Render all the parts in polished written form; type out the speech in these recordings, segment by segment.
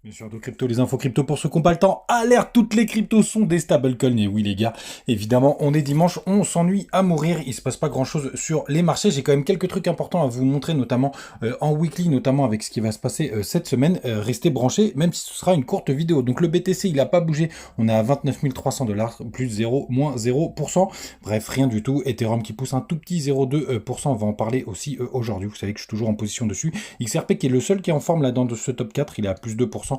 Bien sûr, de crypto, les infos crypto pour ceux qui n'ont pas le temps. Alerte, toutes les cryptos sont des stablecoins. Et oui, les gars, évidemment, on est dimanche, on s'ennuie à mourir. Il se passe pas grand chose sur les marchés. J'ai quand même quelques trucs importants à vous montrer, notamment en weekly, notamment avec ce qui va se passer cette semaine. Restez branchés, même si ce sera une courte vidéo. Donc le BTC, il n'a pas bougé. On est à 29 300 $, plus 0, moins 0%. Bref, rien du tout. Ethereum qui pousse un tout petit 0,2%. On va en parler aussi aujourd'hui. Vous savez que je suis toujours en position dessus. XRP qui est le seul qui est en forme là dans ce top 4. Il est à plus 2%.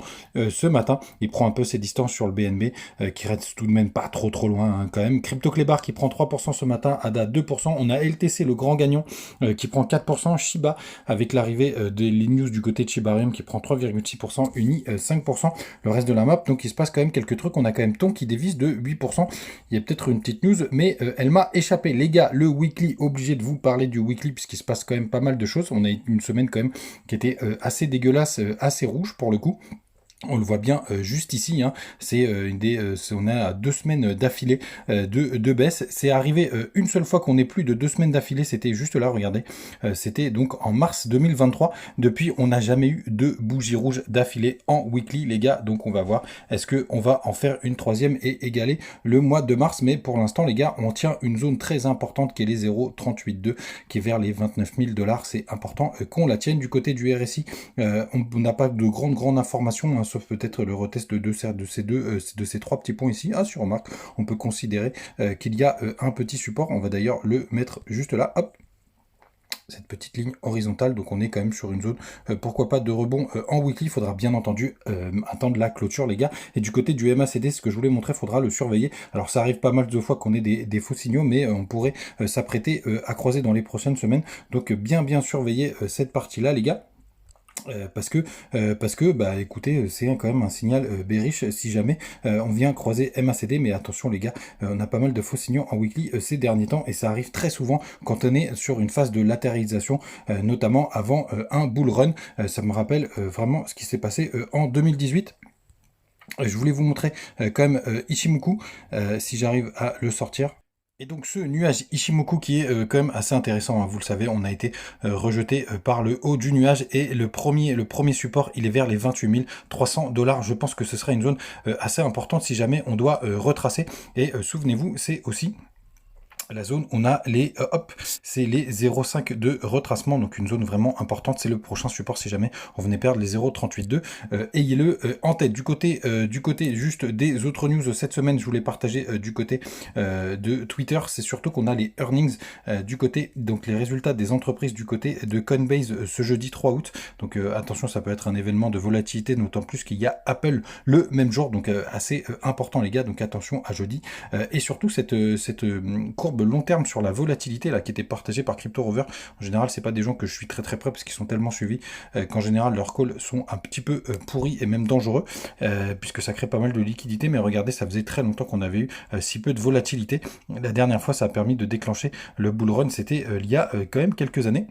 Ce matin. Il prend un peu ses distances sur le BNB, qui reste tout de même pas trop loin hein, quand même. Crypto Klebar qui prend 3% ce matin, ADA 2%. On a LTC, le grand gagnant, qui prend 4%. Shiba, avec l'arrivée des news du côté de Shibarium, qui prend 3,6%. Uni, 5%. Le reste de la map, donc il se passe quand même quelques trucs. On a quand même Ton qui dévisse de 8%. Il y a peut-être une petite news, mais elle m'a échappé. Les gars, le weekly, obligé de vous parler du weekly, puisqu'il se passe quand même pas mal de choses. On a une semaine quand même qui était assez dégueulasse, assez rouge pour le coup. On le voit bien juste ici, hein. C'est on a 2 semaines d'affilée de baisse. C'est arrivé une seule fois qu'on n'est plus de 2 semaines d'affilée, c'était juste là, regardez. C'était donc en mars 2023. Depuis, on n'a jamais eu de bougie rouge d'affilée en weekly, les gars. Donc on va voir, est-ce qu'on va en faire une troisième et égaler le mois de mars. Mais pour l'instant, les gars, on tient une zone très importante qui est les 0,382, qui est vers les 29 000 $. C'est important qu'on la tienne. Du côté du RSI, on n'a pas de grandes informations, hein, sauf peut-être le retest de ces trois petits points ici. Ah, sur remarque, on peut considérer qu'il y a un petit support. On va d'ailleurs le mettre juste là. Hop, cette petite ligne horizontale, donc on est quand même sur une zone, pourquoi pas de rebond en weekly. Il faudra bien entendu attendre la clôture, les gars. Et du côté du MACD, ce que je voulais montrer, il faudra le surveiller. Alors ça arrive pas mal de fois qu'on ait des faux signaux, mais on pourrait s'apprêter à croiser dans les prochaines semaines. Donc bien surveiller cette partie-là, les gars. Parce que bah écoutez, c'est quand même un signal bearish si jamais on vient croiser MACD. Mais attention les gars, on a pas mal de faux signaux en weekly ces derniers temps, et ça arrive très souvent quand on est sur une phase de latéralisation, notamment avant un bull run. Ça me rappelle vraiment ce qui s'est passé en 2018. Je voulais vous montrer quand même Ichimoku, si j'arrive à le sortir. Et donc ce nuage Ichimoku qui est quand même assez intéressant, hein, vous le savez, on a été rejeté par le haut du nuage, et le premier support, il est vers les 28 300 $. Je pense que ce sera une zone assez importante si jamais on doit retracer. Et souvenez-vous, c'est aussi la zone, on a les hop, c'est les 0,5 de retracement, donc une zone vraiment importante. C'est le prochain support si jamais on venait perdre les 0,382. Ayez-le en tête. Du côté juste des autres news cette semaine, je voulais partager du côté de Twitter. C'est surtout qu'on a les earnings du côté, donc les résultats des entreprises du côté de Coinbase ce jeudi 3 août. Donc attention, ça peut être un événement de volatilité, d'autant plus qu'il y a Apple le même jour, donc assez important les gars. Donc attention à jeudi. Et surtout cette courbe long terme sur la volatilité là qui était partagée par Crypto Rover. En général, c'est pas des gens que je suis très près parce qu'ils sont tellement suivis qu'en général leurs calls sont un petit peu pourris et même dangereux, puisque ça crée pas mal de liquidité. Mais regardez, ça faisait très longtemps qu'on avait eu si peu de volatilité. La dernière fois, ça a permis de déclencher le bull run, c'était il y a quand même quelques années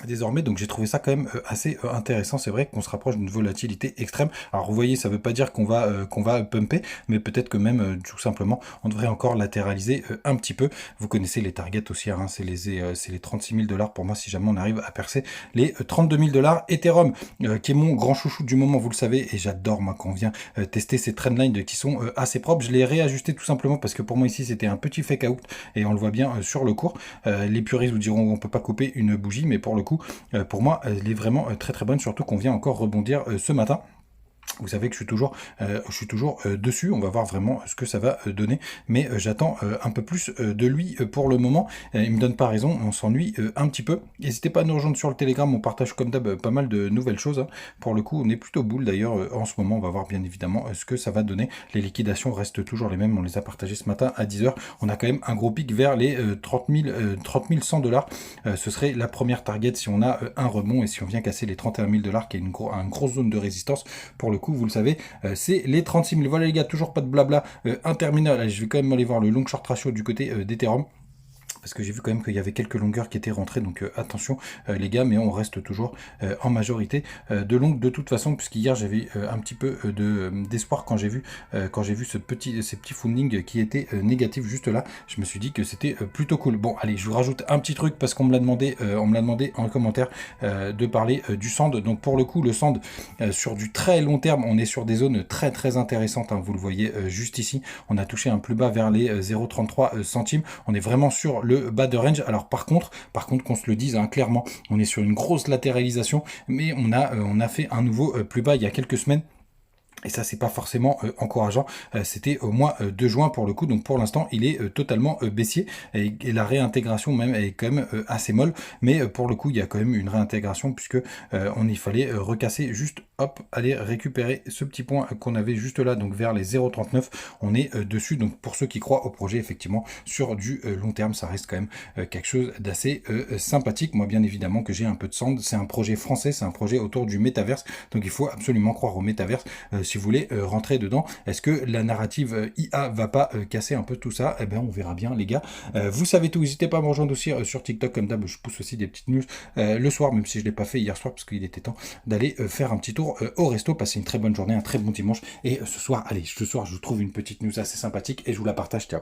désormais. Donc j'ai trouvé ça quand même assez intéressant. C'est vrai qu'on se rapproche d'une volatilité extrême. Alors vous voyez, ça veut pas dire qu'on va pumper, mais peut-être que même tout simplement on devrait encore latéraliser un petit peu. Vous connaissez les targets aussi, hein, c'est les 36 000 $ pour moi si jamais on arrive à percer les 32 000 $. Ethereum qui est mon grand chouchou du moment, vous le savez, et j'adore moi quand on vient tester ces trendlines qui sont assez propres. Je l'ai réajusté tout simplement parce que pour moi ici c'était un petit fake out, et on le voit bien sur le cours. Les puristes vous diront on peut pas couper une bougie, mais pour le coup, pour moi, elle est vraiment très bonne, surtout qu'on vient encore rebondir ce matin. Vous savez que je suis toujours dessus. On va voir vraiment ce que ça va donner. Mais j'attends un peu plus de lui pour le moment. Il me donne pas raison. On s'ennuie un petit peu. N'hésitez pas à nous rejoindre sur le Telegram. On partage comme d'hab pas mal de nouvelles choses, hein. Pour le coup, on est plutôt boule d'ailleurs en ce moment. On va voir bien évidemment ce que ça va donner. Les liquidations restent toujours les mêmes. On les a partagées ce matin à 10 h. On a quand même un gros pic vers les 30 100 $. Ce serait la première target si on a un rebond, et si on vient casser les 31 000 $, qui est une grosse zone de résistance pour le coup. Vous le savez, c'est les 36 000. Voilà les gars, toujours pas de blabla interminable. Allez, je vais quand même aller voir le long short ratio du côté d'Ethereum. parce que j'ai vu quand même qu'il y avait quelques longueurs qui étaient rentrées, donc attention les gars, mais on reste toujours en majorité de longues de toute façon, puisqu'hier j'avais un petit peu d'espoir quand j'ai vu ces petits fundings qui étaient négatifs juste là. Je me suis dit que c'était plutôt cool. Bon, allez, je vous rajoute un petit truc parce qu'on me l'a demandé, en commentaire de parler du sand. Donc pour le coup, le sand sur du très long terme, on est sur des zones très très intéressantes, hein, vous le voyez juste ici. On a touché un plus bas vers les 0,33 centimes. On est vraiment sur le bas de range. Alors par contre qu'on se le dise hein, clairement, on est sur une grosse latéralisation, mais on a fait un nouveau plus bas il y a quelques semaines. Et ça, c'est pas forcément encourageant. C'était au mois de juin pour le coup. Donc pour l'instant, il est totalement baissier. Et la réintégration même est quand même assez molle. Mais pour le coup, il y a quand même une réintégration puisque on y fallait recasser juste, hop, aller récupérer ce petit point qu'on avait juste là, donc vers les 0,39. On est dessus. Donc pour ceux qui croient au projet, effectivement, sur du long terme, ça reste quand même quelque chose d'assez sympathique. Moi, bien évidemment, que j'ai un peu de sand. C'est un projet français, c'est un projet autour du métaverse. Donc il faut absolument croire au métaverse. Si vous voulez rentrer dedans. Est-ce que la narrative IA va pas casser un peu tout ça? Eh bien, on verra bien, les gars. Vous savez tout. N'hésitez pas à me rejoindre aussi sur TikTok, comme d'hab. Je pousse aussi des petites news le soir, même si je ne l'ai pas fait hier soir, parce qu'il était temps d'aller faire un petit tour au resto. Passez une très bonne journée, un très bon dimanche. Et ce soir, allez, je vous trouve une petite news assez sympathique et je vous la partage. Ciao.